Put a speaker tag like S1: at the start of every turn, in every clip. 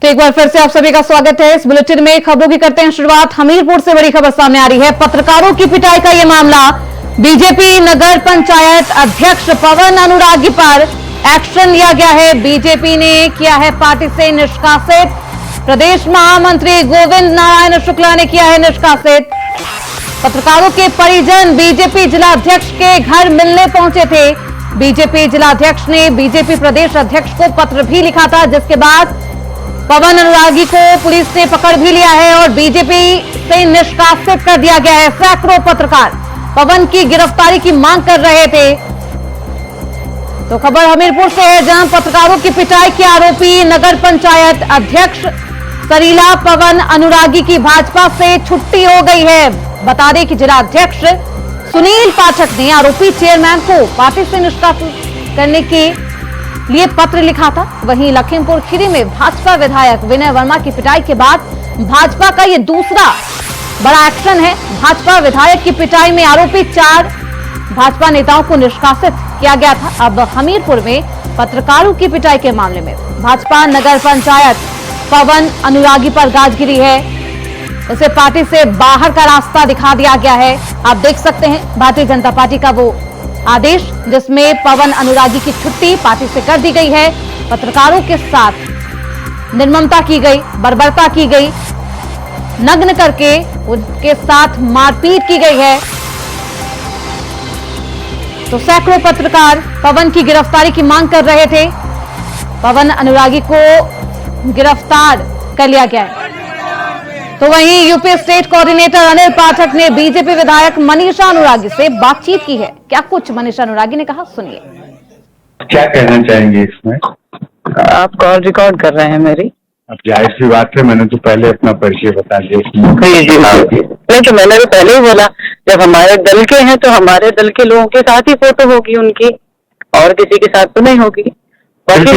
S1: तो एक बार फिर से आप सभी का स्वागत है। इस बुलेटिन में खबरों की करते हैं शुरुआत। हमीरपुर से बड़ी खबर सामने आ रही है। पत्रकारों की पिटाई का यह मामला। बीजेपी नगर पंचायत अध्यक्ष पवन अनुरागी पर एक्शन लिया गया है। बीजेपी ने किया है पार्टी से निष्कासित। प्रदेश महामंत्री गोविंद नारायण शुक्ला ने किया है निष्कासित। पत्रकारों के परिजन बीजेपी जिलाध्यक्ष के घर मिलने पहुंचे थे। बीजेपी जिलाध्यक्ष ने बीजेपी प्रदेश अध्यक्ष को पत्र भी लिखा था, जिसके बाद पवन अनुरागी को पुलिस ने पकड़ भी लिया है और बीजेपी से निष्कासित कर दिया गया है। सैकड़ों पत्रकार पवन की गिरफ्तारी की मांग कर रहे थे। तो खबर हमीरपुर से है, जहां पत्रकारों की पिटाई के आरोपी नगर पंचायत अध्यक्ष सरीला पवन अनुरागी की भाजपा से छुट्टी हो गई है। बता दें कि जिला अध्यक्ष सुनील पाठक ने आरोपी चेयरमैन को पार्टी से निष्कासित करने के लिए पत्र लिखा था। वहीं लखीमपुर खीरी में भाजपा विधायक विनय वर्मा की पिटाई के बाद भाजपा का यह दूसरा बड़ा एक्शन है। भाजपा विधायक की पिटाई में आरोपी 4 भाजपा नेताओं को निष्कासित किया गया था। अब हमीरपुर में पत्रकारों की पिटाई के मामले में भाजपा नगर पंचायत पवन अनुरागी पर गाज गिरी है। उसे पार्टी से बाहर का रास्ता दिखा दिया गया है। आप देख सकते हैं भारतीय जनता पार्टी का वो आदेश, जिसमें पवन अनुरागी की छुट्टी पार्टी से कर दी गई है। पत्रकारों के साथ निर्ममता की गई, बर्बरता की गई, नग्न करके उनके साथ मारपीट की गई है। तो सैकड़ों पत्रकार पवन की गिरफ्तारी की मांग कर रहे थे। पवन अनुरागी को गिरफ्तार कर लिया गया है। तो वहीं यूपी स्टेट कोऑर्डिनेटर अनिल पाठक ने बीजेपी विधायक मनीषा अनुरागी से बातचीत की है। क्या कुछ मनीषा अनुरागी ने कहा, सुनिए।
S2: क्या कहना चाहेंगे इसमें?
S3: आप कॉल रिकॉर्ड कर रहे हैं मेरी?
S2: अब जाहिर सी बात है, मैंने तो पहले अपना परिचय बता दिया।
S3: नहीं तो मैंने तो पहले ही बोला, जब हमारे दल के हैं तो हमारे दल के लोगों के साथ ही फोटो होगी उनकी, और किसी के साथ तो नहीं होगी। बाकी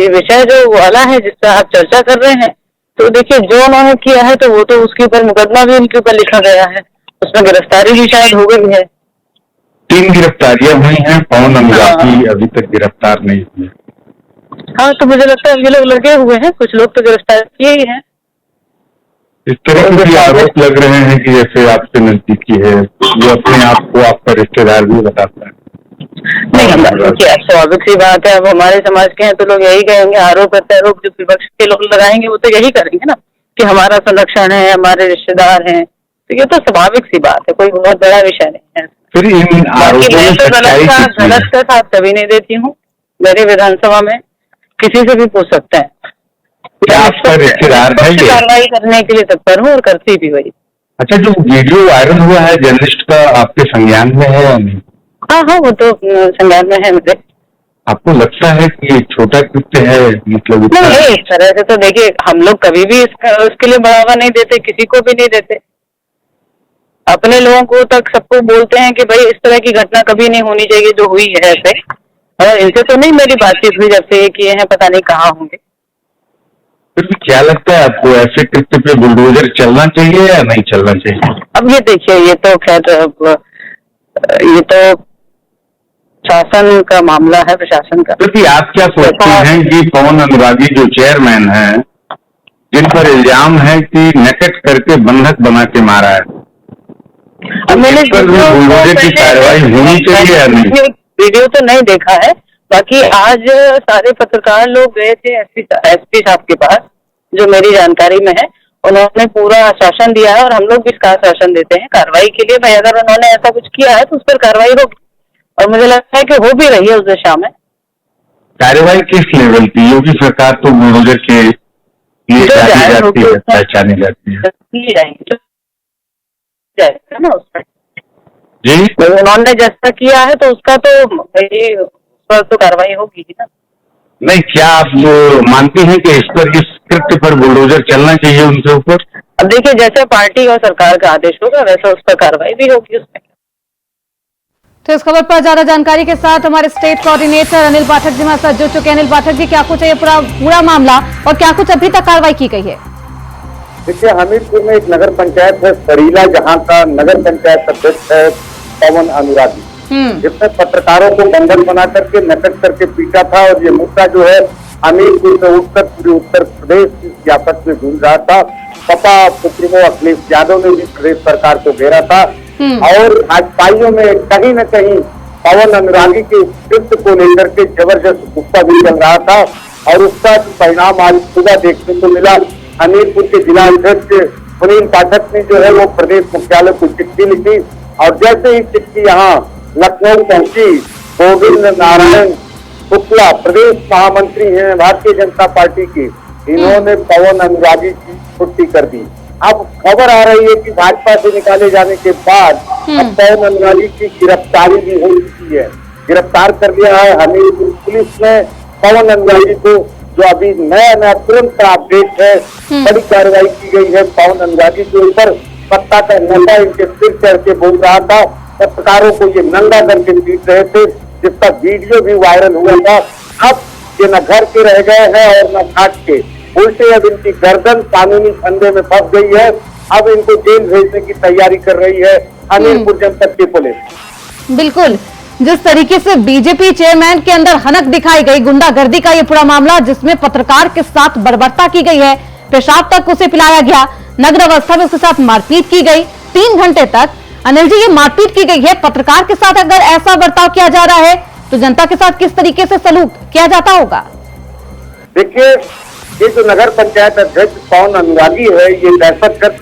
S3: विषय जो वाला है जिससे आप चर्चा कर रहे हैं, तो देखिए जो उन्होंने किया है तो वो तो उसके ऊपर मुकदमा भी उनके ऊपर लिखा गया है, उसमें गिरफ्तारी भी शायद हो गई है।
S2: 3 गिरफ्तारियां हुई हैं, पवन अनुरागी अभी तक गिरफ्तार नहीं हुए।
S3: हाँ, तो मुझे लगता है ये लोग लगे हुए हैं, कुछ लोग तो गिरफ्तार किए ही हैं।
S2: इस तरह के आरोप लग रहे हैं कि जैसे आपसे नजदीकी है, वो अपने आप को आपका रिश्तेदार भी बताता है।
S3: नहीं, स्वाभाविक सी बात है। अब हमारे समाज के हैं तो लोग यही कहेंगे, आरोप प्रत्यारोप जो विपक्ष के लोग लगाएंगे वो तो यही करेंगे ना, कि हमारा संरक्षण है, हमारे रिश्तेदार हैं। तो ये तो स्वाभाविक सी बात है, कोई बहुत बड़ा विषय नहीं है।
S2: फिर इन आरोपों में
S3: गलत का साथ कभी नहीं देती हूँ। मेरे विधानसभा में किसी से भी पूछ सकते हैं। कार्रवाई करने के लिए तत्पर हूँ और करती भी वही।
S2: अच्छा, जो वीडियो वायरल हुआ है जर्नलिस्ट का, आपके संज्ञान में है या नहीं?
S3: हाँ, वो तो संज्ञान में है मुझे।
S2: आपको लगता है कि ये छोटा कृत्य है? मतलब
S3: नहीं, इस तरह से तो देखिए हम लोग कभी भी इसके लिए बढ़ावा नहीं देते, किसी को भी नहीं देते। अपने लोगों को तक सबको बोलते हैं कि भाई इस तरह की घटना कभी नहीं होनी चाहिए जो हुई है ऐसे। और इनसे तो नहीं मेरी बातचीत हुई, जब से ये किए हैं पता नहीं कहाँ होंगे।
S2: फिर भी क्या लगता है आपको, ऐसे कृत्य पे बुलडोजर चलना चाहिए या नहीं चलना चाहिए?
S3: अब ये देखिए, ये तो खैर ये तो शासन का मामला है, प्रशासन का।
S2: क्योंकि आप क्या सोचते हैं कि पवन अनुरागी जो चेयरमैन है, जिन पर इल्जाम है कि नकट करके बंधक बना के मारा है,
S3: अब मैंने
S2: बुलडोजर की कार्रवाई होनी चाहिए या नहीं?
S3: वीडियो तो नहीं देखा है। बाकी आज सारे पत्रकार लोग गए थे एसपी साहब के पास, जो मेरी जानकारी में है। उन्होंने पूरा आश्वासन दिया है और हम लोग भी इसका आश्वासन देते हैं कार्रवाई के लिए। भाई अगर उन्होंने ऐसा कुछ किया है तो उस पर कार्रवाई होगी, और मुझे लगता है कि हो भी रही है उस दिशा में।
S2: कार्रवाई किस लेवल की? योगी सरकार तो बुलडोजर के लिए पहचानी जाती है
S3: ना उस पर
S2: जी।
S3: उन्होंने जैसा किया है तो उसका तो कार्रवाई होगी ना।
S2: नहीं, क्या आप मानते हैं कि इस कृत्य पर बुलडोजर चलना चाहिए उनके ऊपर?
S3: अब देखिए, जैसे पार्टी और सरकार का आदेश होगा वैसा उस पर कार्रवाई भी होगी उसमें।
S1: तो इस खबर पर ज्यादा जानकारी के साथ हमारे स्टेट कोऑर्डिनेटर अनिल पाठक जी हमारे साथ जुड़ चुके हैं। अनिल पाठक जी, क्या कुछ है ये पूरा मामला और क्या कुछ अभी तक कार्रवाई की गई है?
S4: देखिए, हमीरपुर में एक नगर पंचायत है सरीला, जहाँ का नगर पंचायत अध्यक्ष है पवन अनुरागी, जिसने पत्रकारों को बंधक बना करके नकट करके पीटा था। और ये मुद्दा जो है हमीरपुर से उठकर पूरे उत्तर प्रदेश की सियासत में घूम रहा था। सपा सुप्रीमो अखिलेश यादव ने भी प्रदेश सरकार को घेरा था और भाजपाइयों में कहीं न कहीं पवन अनुरागी के कृत्य को लेकर के जबरदस्त गुस्सा भी चल रहा था और उसका परिणाम आज सुबह देखने को मिला। हमीरपुर के जिला अध्यक्ष सुनील पाठक ने जो है वो प्रदेश मुख्यालय को चिट्ठी लिखी और जैसे ही चिट्ठी यहाँ लखनऊ पहुंची, गोविंद नारायण शुक्ला प्रदेश महामंत्री हैं भारतीय जनता पार्टी के, इन्होंने पवन अनुरागी की छुट्टी कर दी। अब खबर आ रही है कि भाजपा से निकाले जाने के बाद अब पवन अनुरागी की गिरफ्तारी भी हो चुकी है। गिरफ्तार कर लिया है हमीरपुर पुलिस ने पवन अनुरागी को। जो अभी नया तुरंत का अपडेट है, बड़ी कार्रवाई की गई है पवन अनुरागी के ऊपर। सत्ता का नेता इनके सिर चढ़ के बोल रहा था, पत्रकारों को ये नंगा करके पीट रहे थे, जिसका वीडियो भी वायरल हुआ था। अब ये न घर के रह गए हैं और न घाट के, उल्टे अब इनकी गर्दन कानूनी फंदे में फंस गई है। अब इनको जेल भेजने की तैयारी कर रही है हमीरपुर जनपद की पुलिस।
S1: बिल्कुल, जिस तरीके से बीजेपी चेयरमैन के अंदर हनक दिखाई गई, गुंडागर्दी का ये पूरा मामला जिसमें पत्रकार के साथ बर्बरता की गई है, पेशाब तक उसे पिलाया गया, नग्न अवस्था में उसके साथ मारपीट की गई 3 घंटे तक। अनिल जी, ये मारपीट की गई है, पत्रकार के साथ अगर ऐसा बर्ताव किया जा रहा है तो जनता के साथ किस तरीके से सलूक किया जाता होगा?
S4: देखिए, ये जो नगर पंचायत अध्यक्ष पवन अनुरागी है, ये दहशतगर्द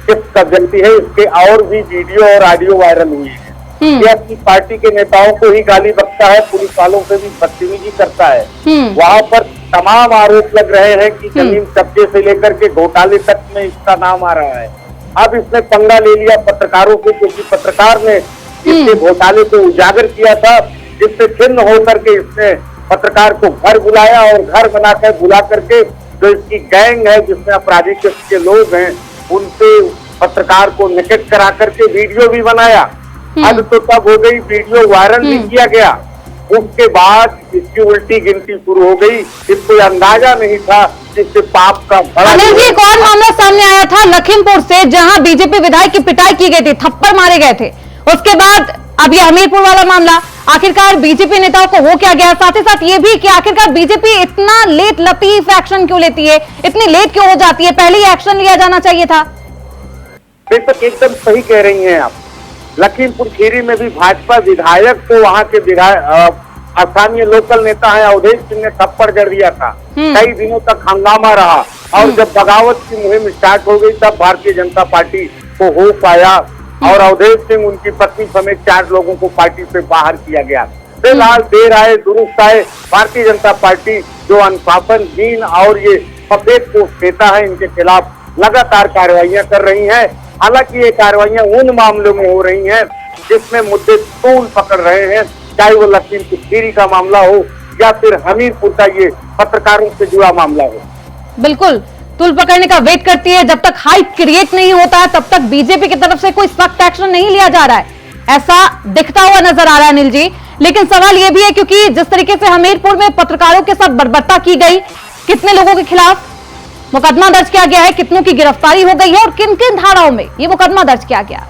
S4: किस्म का व्यक्ति है। इसके और भी वीडियो और ऑडियो वायरल हुई है। ये अपनी पार्टी के नेताओं को ही गाली बकता है, पुलिस वालों से भी बदतमीजी करता है। वहाँ पर तमाम आरोप लग रहे हैं कि जमीन कब्जे से लेकर के घोटाले तक में इसका नाम आ रहा है। अब इसने पंगा ले लिया पत्रकारों से, क्योंकि पत्रकार ने इसके घोटाले को उजागर किया था, जिससे खिन्न होकर के इसने पत्रकार को घर बुलाया और घर बनाकर बुला करके जो इसकी गैंग है, जिसमें अपराधी किस्म के लोग हैं, उनसे पत्रकार को निकट करा करके वीडियो भी बनाया। हद तो तब हो गई, वीडियो वायरल भी किया गया। उसके बाद इसकी उल्टी गिनती शुरू हो गई। इसको अंदाजा नहीं था इससे पाप का बड़ा।
S1: अनिल जी, एक और मामला सामने आया था लखीमपुर से, जहां बीजेपी विधायक की पिटाई की गई थी, थप्पड़ मारे गए थे। उसके बाद अब ये हमीरपुर वाला मामला, आखिरकार बीजेपी नेताओं को हो क्या गया? साथ ही साथ ये भी कि आखिरकार बीजेपी इतना लेट लतीफ एक्शन क्यों लेती है, इतनी लेट क्यों हो जाती है? पहले ही एक्शन लिया जाना चाहिए था।
S4: बेशक एकदम सही कह रही हैं आप। लखीमपुर खीरी में भी भाजपा विधायक को वहां के विधायक स्थानीय लोकल नेता है अवधेश सिंह ने थप्पड़ जड़ दिया था। कई दिनों तक हंगामा रहा और जब बगावत की मुहिम स्टार्ट हो गई तब भारतीय जनता पार्टी को होश आया और अवधेश सिंह, उनकी पत्नी समेत 4 लोगों को पार्टी से बाहर किया गया। फिलहाल देर आए दुरुस्त आए, भारतीय जनता पार्टी जो अनुशासनहीन और ये सफेद पोस्ट नेता है, इनके खिलाफ लगातार कार्रवाइयां कर रही है। हालांकि ये कार्रवाइयां उन मामलों में हो रही हैं जिसमें मुद्दे तूल पकड़ रहे हैं, चाहे वो लखीमपुर खीरी का मामला हो या फिर हमीरपुर का ये पत्रकारों से जुड़ा मामला हो।
S1: बिल्कुल, तूल पकड़ने का वेट करती है। जब तक हाइप क्रिएट नहीं होता है तब तक बीजेपी की तरफ से कोई सख्त एक्शन नहीं लिया जा रहा है, ऐसा दिखता हुआ नजर आ रहा है अनिल जी। लेकिन सवाल यह भी है, क्योंकि जिस तरीके से हमीरपुर में पत्रकारों के साथ बर्बरता की गई, कितने लोगों के खिलाफ मुकदमा दर्ज किया गया है, कितनों की गिरफ्तारी हो गई है और किन किन धाराओं में ये मुकदमा दर्ज किया गया?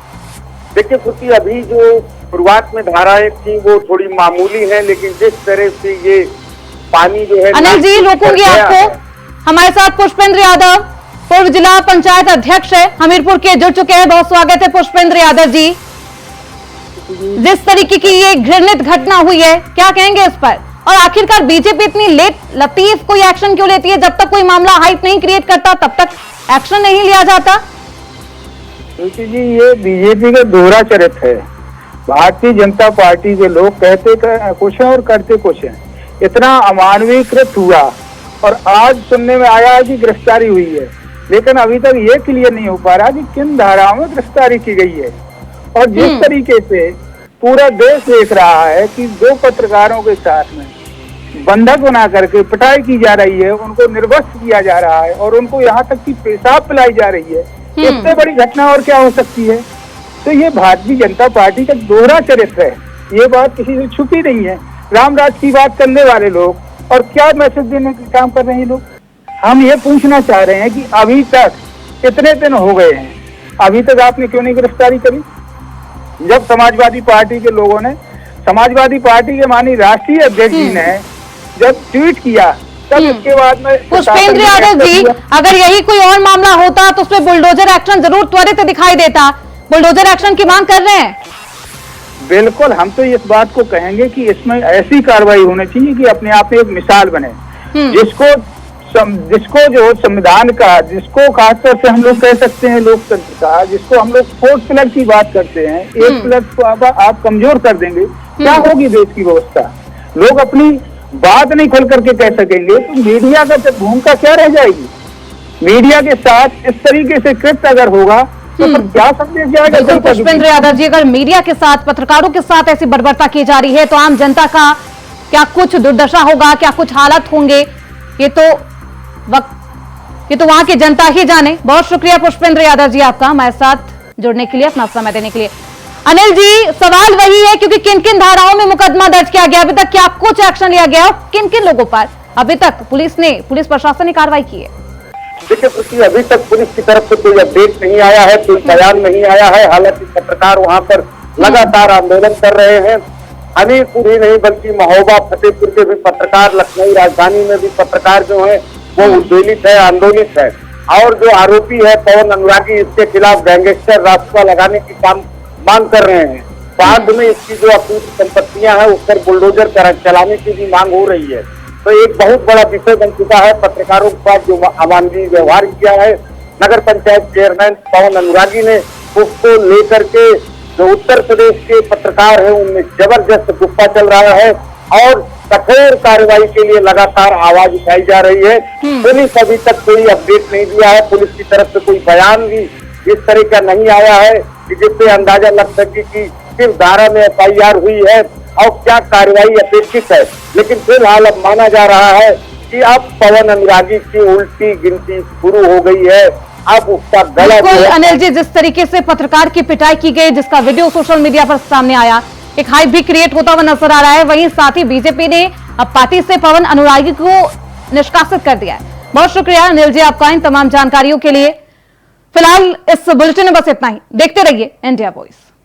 S4: देखिए क्योंकि अभी जो शुरुआत में धाराएं थी वो थोड़ी मामूली है, लेकिन जिस तरह से ये पानी जो है।
S1: अनिल जी, रोकूंगी आपको। हमारे साथ पुष्पेंद्र यादव, पूर्व जिला पंचायत अध्यक्ष है हमीरपुर के, जुड़ चुके हैं। बहुत स्वागत है पुष्पेंद्र यादव जी। जिस तरीके की ये घृणित घटना हुई है, क्या कहेंगे इस पर? और आखिरकार बीजेपी इतनी लेट लतीफ कोई एक्शन क्यों लेती है? जब तक कोई मामला हाइप नहीं क्रिएट करता तब तक एक्शन नहीं लिया जाता।
S5: जी, ये बीजेपी का दोहरा चरित्र है। भारतीय जनता पार्टी के लोग कहते कुछ है और करते कुछ है। इतना अमानवीकृत हुआ और आज सुनने में आया कि गिरफ्तारी हुई है, लेकिन अभी तक ये क्लियर नहीं हो पा रहा कि किन धाराओं में गिरफ्तारी की गई है। और जिस तरीके से पूरा देश देख रहा है कि 2 पत्रकारों के साथ में बंधक बना करके पिटाई की जा रही है, उनको निर्वस्त्र किया जा रहा है और उनको यहाँ तक कि पेशाब पिलाई जा रही है, इससे बड़ी घटना और क्या हो सकती है? तो ये भारतीय जनता पार्टी का दोहरा चरित्र है। ये बात किसी से छुपी नहीं है। रामराज की बात करने वाले लोग और क्या मैसेज देने का काम कर रहे हैं लोग। हम ये पूछना चाह रहे हैं कि अभी तक कितने दिन हो गए हैं, अभी तक आपने क्यों नहीं गिरफ्तारी करी? जब समाजवादी पार्टी के लोगों ने, समाजवादी पार्टी के माननीय राष्ट्रीय अध्यक्ष जी ने जब ट्वीट किया तब इसके बाद में
S1: पुष्पेंद्र यादव जी, अगर यही कोई और मामला होता तो उसमें बुलडोजर एक्शन जरूर त्वरित दिखाई देता। बुलडोजर एक्शन की मांग कर रहे हैं।
S5: बिल्कुल, हम तो इस बात को कहेंगे कि इसमें ऐसी कार्रवाई होनी चाहिए कि अपने आप में एक मिसाल बने, जिसको जो संविधान का, जिसको खासतौर से हम लोग कह सकते हैं लोकतंत्र का, जिसको हम लोग 4th पिलर की बात करते हैं, 1 पिलर को आप कमजोर कर देंगे, क्या होगी देश की व्यवस्था? लोग अपनी बात नहीं खोल करके कह सकेंगे तो मीडिया का भूमिका क्या रह जाएगी? मीडिया के साथ इस तरीके से कृत्य अगर होगा तो फिर क्या संदेश जाएगा?
S1: बिल्कुल पुष्पेंद्र यादव जी, अगर मीडिया के साथ, पत्रकारों के साथ ऐसी बर्बरता की जा रही है तो आम जनता का क्या कुछ दुर्दशा होगा, क्या कुछ हालात होंगे, ये तो वहां की जनता ही जाने। बहुत शुक्रिया पुष्पेंद्र यादव जी आपका हमारे साथ जुड़ने के लिए, अपना समय देने के लिए। अनिल जी, सवाल वही है क्योंकि किन किन धाराओं में मुकदमा दर्ज किया गया, अभी तक क्या कुछ एक्शन लिया गया और किन किन लोगों पर अभी तक पुलिस प्रशासन ने कार्रवाई की है?
S4: देखिए क्योंकि अभी तक पुलिस की तरफ से कोई अपडेट नहीं आया है, कोई बयान नहीं आया है। हालांकि पत्रकार वहां पर लगातार आंदोलन कर रहे हैं। हमीरपुर ही नहीं बल्कि महोबा, फतेहपुर के भी पत्रकार, लखनऊ राजधानी में भी पत्रकार जो है वो उद्वेलित है, आंदोलित है। और जो आरोपी है पवन अनुरागी, इसके खिलाफ गैंगस्टर रास्ता लगाने की मांग कर रहे हैं। बाद में इसकी जो अपूर्व संपत्तियां हैं उस पर बुलडोजर चलाने की भी मांग हो रही है। तो एक बहुत बड़ा विषय बन चुका है। पत्रकारों के साथ जो अमानवीय व्यवहार किया है नगर पंचायत चेयरमैन पवन अनुरागी ने, उसको लेकर के जो उत्तर प्रदेश के पत्रकार हैं उनमें जबरदस्त गुस्सा चल रहा है और कठोर कार्रवाई के लिए लगातार आवाज उठाई जा रही है। पुलिस अभी तक कोई अपडेट नहीं दिया है, पुलिस की तरफ से कोई बयान भी इस तरह का नहीं आया है कि जिससे अंदाजा लग सके कि किस धारा में FIR हुई है और क्या कार्रवाई अपेक्षित है। लेकिन फिलहाल अब माना जा रहा है कि अब पवन अनुरागी की उल्टी गिनती शुरू हो गई है। अब उसका गला
S1: बिल्कुल अनिल जी, जिस तरीके से पत्रकार की पिटाई की गई, जिसका वीडियो सोशल मीडिया पर सामने आया, एक हाइप भी क्रिएट होता हुआ नजर आ रहा है। वहीं साथ ही बीजेपी ने अब पार्टी से पवन अनुरागी को निष्कासित कर दिया है। बहुत शुक्रिया अनिल जी आपका इन तमाम जानकारियों के लिए। फिलहाल इस बुलेटिन में बस इतना ही। देखते रहिए इंडिया वॉइस।